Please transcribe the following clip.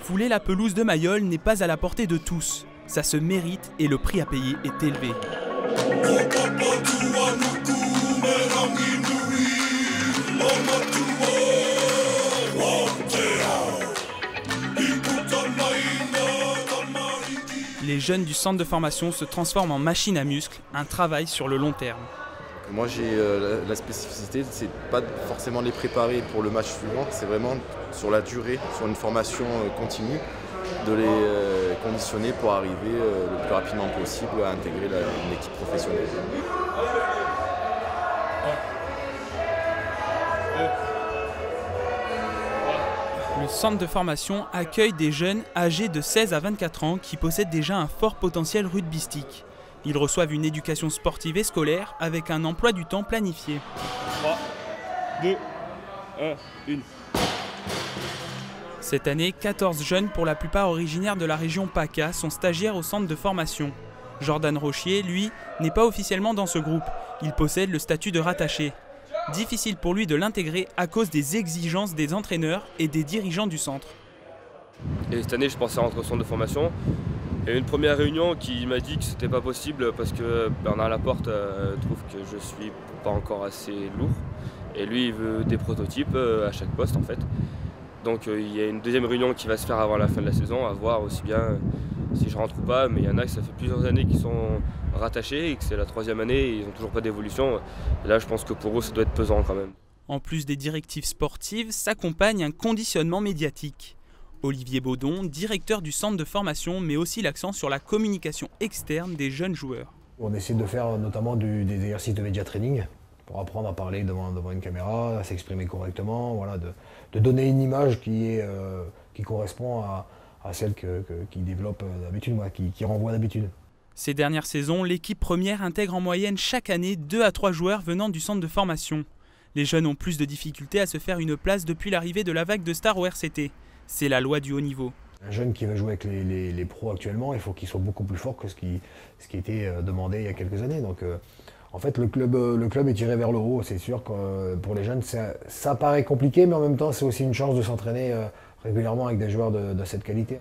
Fouler la pelouse de Mayol n'est pas à la portée de tous. Ça se mérite et le prix à payer est élevé. Les jeunes du centre de formation se transforment en machines à muscles, un travail sur le long terme. Moi j'ai la spécificité, c'est pas forcément les préparer pour le match suivant, c'est vraiment sur la durée, sur une formation continue, de les conditionner pour arriver le plus rapidement possible à intégrer une équipe professionnelle. Le centre de formation accueille des jeunes âgés de 16 à 24 ans qui possèdent déjà un fort potentiel rugbystique. Ils reçoivent une éducation sportive et scolaire avec un emploi du temps planifié. 3, 2, 1, 1. Cette année, 14 jeunes, pour la plupart originaires de la région PACA, sont stagiaires au centre de formation. Jordan Rochier, lui, n'est pas officiellement dans ce groupe. Il possède le statut de rattaché. Difficile pour lui de l'intégrer à cause des exigences des entraîneurs et des dirigeants du centre. Et cette année, je pensais rentrer au centre de formation. Il y a eu une première réunion qui m'a dit que c'était pas possible parce que Bernard Laporte trouve que je suis pas encore assez lourd. Et lui, il veut des prototypes à chaque poste en fait. Donc il y a une deuxième réunion qui va se faire avant la fin de la saison, à voir aussi bien si je rentre ou pas. Mais il y en a qui ça fait plusieurs années qu'ils sont rattachés et que c'est la troisième année et ils n'ont toujours pas d'évolution. Là, je pense que pour eux, ça doit être pesant quand même. En plus des directives sportives, s'accompagne un conditionnement médiatique. Olivier Baudon, directeur du centre de formation, met aussi l'accent sur la communication externe des jeunes joueurs. On essaie de faire notamment des exercices de média training pour apprendre à parler devant une caméra, à s'exprimer correctement, voilà, de donner une image qui correspond à celle qui développe d'habitude, qui renvoie d'habitude. Ces dernières saisons, l'équipe première intègre en moyenne chaque année 2 à 3 joueurs venant du centre de formation. Les jeunes ont plus de difficultés à se faire une place depuis l'arrivée de la vague de stars au RCT. C'est la loi du haut niveau. Un jeune qui veut jouer avec les pros actuellement, il faut qu'il soit beaucoup plus fort que ce qui était demandé il y a quelques années. Donc, en fait, le club est tiré vers le haut. C'est sûr que pour les jeunes, ça paraît compliqué, mais en même temps, c'est aussi une chance de s'entraîner régulièrement avec des joueurs de cette qualité.